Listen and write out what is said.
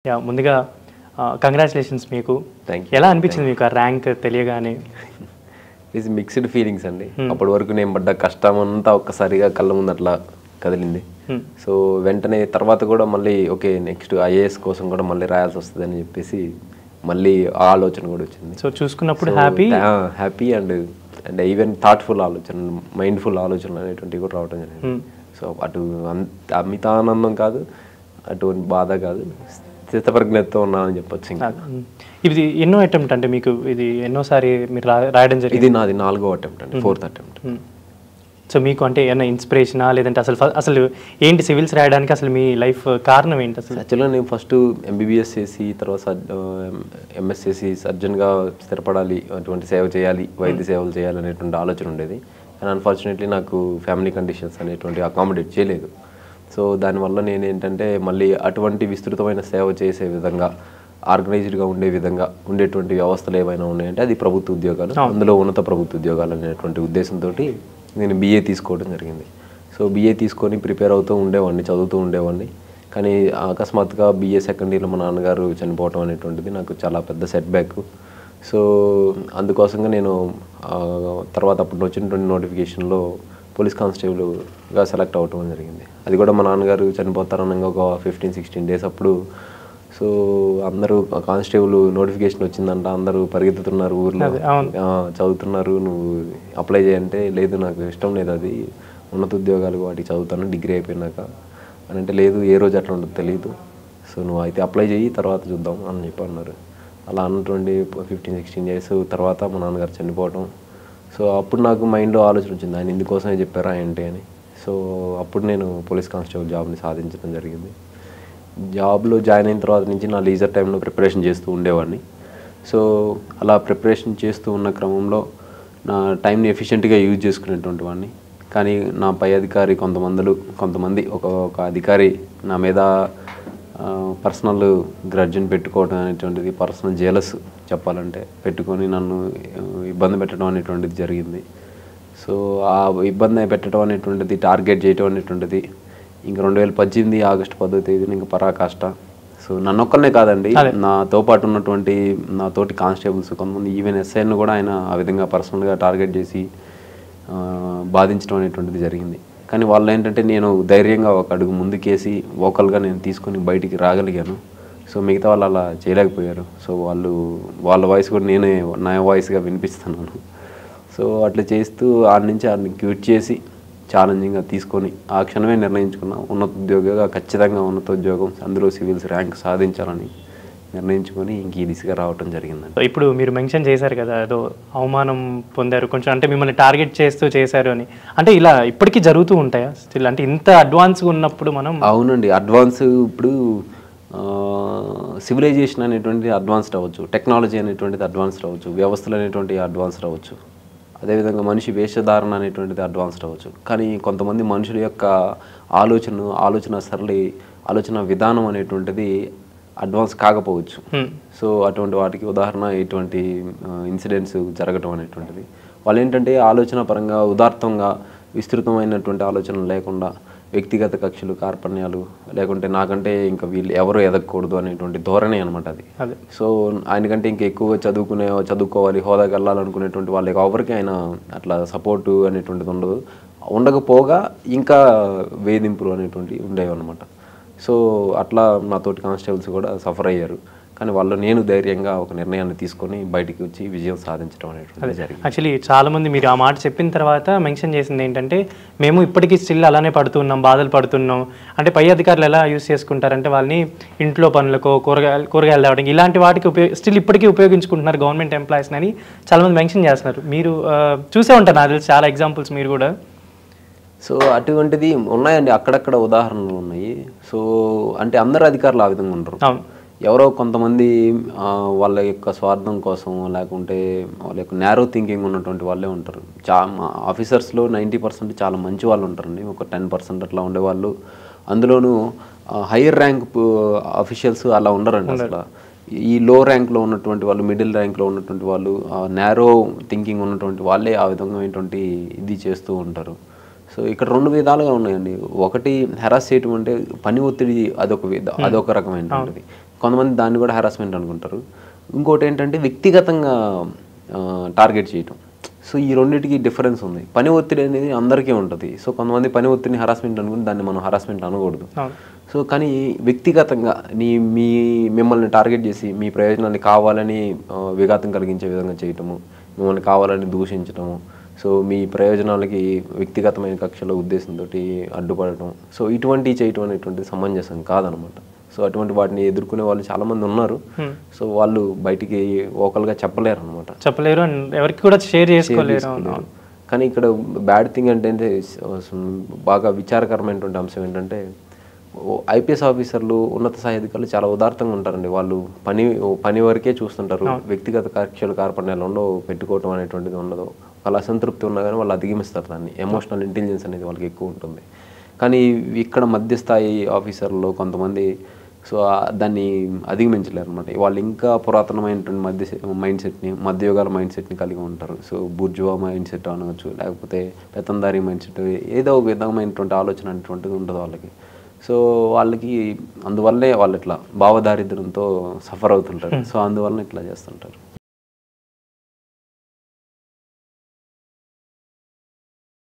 Yeah! ముందుగా congratulations మీకు. Thank ఎలా అనిపించింది మీకు ఆ ర్యాంక్ తెలియగానే? ఇట్స్ మిక్స్డ్ ఫీలింగ్స్ అండి. అప్పటి వరకు నేను పడ్డ కష్టం అంతా ఒక్కసారిగా కళ్ళ ముందు అట్లా కదిలింది. సో వెంటనే తర్వాత కూడా మళ్ళీ ఓకే నెక్స్ట్ ఐఏఎస్ కోసం కూడా మళ్ళీ రాయాల్సి వస్తుంది అని చెప్పేసి మళ్ళీ ఆ ఆలోచన కూడా వచ్చింది. సో చూసుకున్నప్పుడు happy and and even thoughtful ఆలోచన, మైండ్ఫుల్ ఆలోచనలు అనేటువంటివి కూడా రావడం జరిగింది. సో అటు అమిత ఆనందం కాదు, అటువంటి బాధ కాదు, స్థితప్రజ్ఞతతో ఉన్నానని చెప్పొచ్చు. ఇంకా ఇది ఎన్నో అటెంప్ట్ అంటే మీకు ఇది ఎన్నోసారి మీరు రాయడం జరిగింది? ఇది నాది 4వ అటెంప్ట్ అండి, 4th అటెంప్ట్. సో మీకు అంటే ఏమైనా ఇన్స్పిరేషనా లేదంటే అసలు ఏంటి సివిల్స్ రాయడానికి అసలు మీ లైఫ్ కారణం ఏంటి అసలు? యాక్చువల్గా నేను ఫస్ట్ ఎంబీబీఎస్ చేసి తర్వాత ఎంఎస్ చేసి సర్జన్గా స్థిరపడాలి, అటువంటి సేవ చేయాలి, వైద్య సేవలు చేయాలి అనేటువంటి ఆలోచన ఉండేది. అండ్ అన్ఫార్చునేట్లీ నాకు ఫ్యామిలీ కండిషన్స్ అనేటువంటి అకామిడేట్ చేయలేదు. సో దానివల్ల నేను ఏంటంటే మళ్ళీ అటువంటి విస్తృతమైన సేవ చేసే విధంగా, ఆర్గనైజ్డ్గా ఉండే విధంగా ఉండేటువంటి వ్యవస్థలు ఏవైనా ఉన్నాయంటే అది ప్రభుత్వ ఉద్యోగాలు, అందులో ఉన్నత ప్రభుత్వ ఉద్యోగాలు అనేటువంటి ఉద్దేశంతో నేను బీఏ తీసుకోవడం జరిగింది. సో బీఏ తీసుకొని ప్రిపేర్ అవుతూ ఉండేవాడిని, చదువుతూ ఉండేవాడిని. కానీ అకస్మాత్తుగా బీఏ సెకండ్ ఇయర్లో మా నాన్నగారు చనిపోవడం అనేటువంటిది నాకు చాలా పెద్ద సెట్ బ్యాక్. సో అందుకోసంగా నేను తర్వాత అప్పుడు వచ్చినటువంటి నోటిఫికేషన్లో పోలీస్ కానిస్టేబుల్గా సెలెక్ట్ అవ్వటం జరిగింది. అది కూడా మా నాన్నగారు చనిపోతారనగా ఒక 15-16 డేస్ అప్పుడు. సో అందరూ కానిస్టేబుల్ నోటిఫికేషన్ వచ్చిందంట, అందరూ పరిగెత్తుతున్నారు ఊర్లో, చదువుతున్నారు, నువ్వు అప్లై చేయంటే లేదు నాకు ఇష్టం లేదు, అది ఉన్నత ఉద్యోగాలు వాటికి చదువుతాను డిగ్రీ అయిపోయినాక అని అంటే, లేదు ఏ రోజు అట్లా ఉండదు తెలియదు, సో నువ్వు అయితే అప్లై చేయి తర్వాత చూద్దాం అని చెప్పి అన్నారు. అలా అన్నటువంటి 15-16 డేస్ తర్వాత మా నాన్నగారు చనిపోవటం. సో అప్పుడు నాకు మైండ్లో ఆలోచన వచ్చింది, ఆయన ఇందుకోసమే చెప్పారా ఏంటి అని. సో అప్పుడు నేను పోలీస్ కానిస్టేబుల్ జాబ్ని సాధించడం జరిగింది. జాబ్లో జాయిన్ అయిన తర్వాత నుంచి నా లీజర్ టైంలో ప్రిపరేషన్ చేస్తూ ఉండేవాడిని. సో అలా ప్రిపరేషన్ చేస్తూ ఉన్న క్రమంలో నా టైంని ఎఫిషియెంట్గా యూజ్ చేసుకునేటువంటి వాడిని. కానీ నా పై అధికారి కొంతమంది ఒక అధికారి నా మీద పర్సనల్ గ్రడ్జ్ని పెట్టుకోవడం అనేటువంటిది, పర్సనల్ జెలస్ చెప్పాలంటే పెట్టుకొని నన్ను ఇబ్బంది పెట్టడం అనేటువంటిది జరిగింది. సో ఆ ఇబ్బంది పెట్టడం అనేటువంటిది, టార్గెట్ చేయడం అనేటువంటిది ఇంకా 2018 ఆగస్టు 10వ తేదీన ఇంకా పరాకాష్ట. సో నన్ను ఒక్కనే కాదండి, నాతో పాటు ఉన్నటువంటి నా తోటి కానిస్టేబుల్స్ కొంతమంది, ఈవెన్ ఎస్ఐను కూడా ఆయన ఆ విధంగా పర్సనల్గా టార్గెట్ చేసి బాధించడం అనేటువంటిది జరిగింది. కానీ వాళ్ళు ఏంటంటే నేను ధైర్యంగా ఒక అడుగు ముందుకేసి వోకల్గా నేను తీసుకొని బయటికి రాగలిగాను. సో మిగతా వాళ్ళు అలా చేయలేకపోయారు. సో వాళ్ళ వాయిస్ కూడా నేనే నా వాయిస్గా వినిపిస్తున్నాను. సో అట్లా చేస్తూ ఆడ నుంచి ఆడిని క్విట్ చేసి ఛాలెంజింగ్గా తీసుకొని ఆ క్షణమే నిర్ణయించుకున్నా, ఉన్నత ఉద్యోగంగా ఖచ్చితంగా ఉన్నత ఉద్యోగం, అందులో సివిల్స్ ర్యాంక్ సాధించాలని నిర్ణయించుకొని ఇంక ఈ దిశగా రావటం జరిగిందండి. ఇప్పుడు మీరు మెన్షన్ చేశారు కదా, ఏదో అవమానం పొందారు కొంచెం, అంటే మిమ్మల్ని టార్గెట్ చేస్తూ చేశారు అని, అంటే ఇలా ఇప్పటికీ జరుగుతూ ఉంటాయా స్టిల్? అంటే ఇంత అడ్వాన్స్గా ఉన్నప్పుడు మనం? అవునండి, అడ్వాన్స్ ఇప్పుడు సివిలైజేషన్ అనేటువంటిది అడ్వాన్స్డ్ అవ్వచ్చు, టెక్నాలజీ అనేటువంటిది అడ్వాన్స్డ్ అవ్వచ్చు, వ్యవస్థలు అనేటువంటివి అడ్వాన్స్డ్ అవ్వచ్చు, అదేవిధంగా మనిషి వేషధారణ అనేటువంటిది అడ్వాన్స్డ్ అవ్వచ్చు. కానీ కొంతమంది మనుషుల యొక్క ఆలోచన సరళి, ఆలోచన విధానం అనేటువంటిది అడ్వాన్స్ కాకపోవచ్చు. సో అటువంటి వాటికి ఉదాహరణ ఇటువంటి ఇన్సిడెంట్స్ జరగటం అనేటువంటిది. వాళ్ళు ఏంటంటే ఆలోచన పరంగా ఉదార్థంగా విస్తృతమైనటువంటి ఆలోచనలు లేకుండా వ్యక్తిగత కక్షలు, కార్పణ్యాలు, లేకుంటే నాకంటే ఇంకా వీళ్ళు ఎవరు ఎదగకూడదు అనేటువంటి ధోరణి అనమాట అది. సో ఆయనకంటే ఇంకా ఎక్కువగా చదువుకోవాలి, హోదాకి వెళ్ళాలనుకునేటువంటి వాళ్ళకి ఎవరికి ఆయన అట్లా సపోర్టు అనేటువంటిది ఉండకపోగా ఇంకా వేధింపులు అనేటువంటివి ఉండేవి అనమాట. సో అట్లా నాతోటి కానిస్టేబుల్స్ కూడా సఫర్ అయ్యారు. కానీ వాళ్ళు నేను ధైర్యంగా ఒక నిర్ణయాన్ని తీసుకొని బయటికి వచ్చి విజయం సాధించడం అనేటువంటి జరిగింది. యాక్చువల్లీ చాలామంది మీరు ఆ మాట చెప్పిన తర్వాత మెన్షన్ చేసింది ఏంటంటే, మేము ఇప్పటికీ స్టిల్ అలానే పడుతున్నాం, బాధలు పడుతున్నాం. అంటే పై అధికారులు ఎలా యూస్ చేసుకుంటారంటే వాళ్ళని ఇంట్లో పనులకో, కూరగాయలు తేవడానికి ఇలాంటి వాటికి స్టిల్ ఇప్పటికీ ఉపయోగించుకుంటున్నారు గవర్నమెంట్ ఎంప్లాయీస్ని అని చాలామంది మెన్షన్ చేస్తున్నారు. మీరు చూసే ఉంటారు నాకు తెలిసి చాలా ఎగ్జాంపుల్స్ మీరు కూడా. సో అటువంటిది ఉన్నాయండి, అక్కడక్కడ ఉదాహరణలు ఉన్నాయి. సో అంటే అందరు అధికారులు ఆ విధంగా ఉండరు. ఎవరో కొంతమంది వాళ్ళ యొక్క స్వార్థం కోసం, లేకుంటే వాళ్ళ యొక్క నేరో థింకింగ్ ఉన్నటువంటి వాళ్ళే ఉంటారు. ఆఫీసర్స్లో 90% చాలా మంచి వాళ్ళు ఉంటారండి, ఒక 10% అట్లా ఉండేవాళ్ళు. అందులోనూ హైయర్ ర్యాంక్ ఆఫీషియల్స్ అలా ఉండరండి అసలు. ఈ లో ర్యాంక్లో ఉన్నటువంటి వాళ్ళు, మిడిల్ ర్యాంక్లో ఉన్నటువంటి వాళ్ళు, నేరో థింకింగ్ ఉన్నటువంటి వాళ్ళే ఆ విధంగా ఇది చేస్తూ ఉంటారు. సో ఇక్కడ 2 విధాలుగా ఉన్నాయండి. ఒకటి హెరాస్ చేయటం అంటే పని ఒత్తిడి, అదొక రకమైనటువంటిది. కొంతమంది దాన్ని కూడా హెరాస్మెంట్ అనుకుంటారు. ఇంకోటి ఏంటంటే వ్యక్తిగతంగా టార్గెట్ చేయటం. సో ఈ రెండింటికి డిఫరెన్స్ ఉంది. పని ఒత్తిడి అనేది అందరికీ ఉంటుంది. సో కొంతమంది పని ఒత్తిడిని హరాస్మెంట్ అనుకుని దాన్ని మనం హరాస్మెంట్ అనకూడదు. సో కానీ వ్యక్తిగతంగా మిమ్మల్ని టార్గెట్ చేసి మీ ప్రయోజనాన్ని కావాలని విఘాతం కలిగించే విధంగా చేయటము, మిమ్మల్ని కావాలని దూషించటము, సో మీ ప్రయోజనాలకి వ్యక్తిగతమైన కక్షల ఉద్దేశంతో అడ్డుపడటం, సో ఇటువంటివి చేయటం అనేటువంటిది సమంజసం కాదనమాట. సో అటువంటి వాటిని ఎదుర్కొనే వాళ్ళు చాలామంది ఉన్నారు. సో వాళ్ళు బయటికి ఓకల్గా చెప్పలేరు అనమాట, చెప్పలేరు, ఎవరికి కూడా షేర్ చేసుకోలేరు. కానీ ఇక్కడ బ్యాడ్ థింగ్ అంటే బాగా విచారకరమైనటువంటి అంశం ఏంటంటే ఐపీఎస్ ఆఫీసర్లు, ఉన్నత స్థాయి అధికారులు చాలా ఉదార్థంగా ఉంటారండి. వాళ్ళు పని వరకే చూస్తుంటారు. వ్యక్తిగత కక్షలు కార్పణ్యాలలో పెట్టుకోవటం అనేటువంటిది ఉండదు. వాళ్ళ అసంతృప్తి ఉన్నా కానీ వాళ్ళు అధిగమిస్తారు దాన్ని. ఎమోషనల్ ఇంటెలిజెన్స్ అనేది వాళ్ళకి ఎక్కువ ఉంటుంది. కానీ ఇక్కడ మధ్యస్థాయి ఆఫీసర్లు కొంతమంది సో దాన్ని అధిగమించలేరు అనమాట. వాళ్ళు ఇంకా పురాతనమైనటువంటి మధ్యయుగాల మైండ్ సెట్ని కలిగి ఉంటారు. సో బూర్జువా మైండ్ సెట్ అనవచ్చు, లేకపోతే పెత్తందారీ మైండ్ సెట్, ఏదో ఒక విధమైనటువంటి ఆలోచన అనేటువంటిది ఉండదు వాళ్ళకి. సో వాళ్ళకి అందువల్లే వాళ్ళు ఇట్లా భావదారిద్ర్యంతో సఫర్ అవుతుంటారు. సో అందువల్ల ఇట్లా చేస్తుంటారు.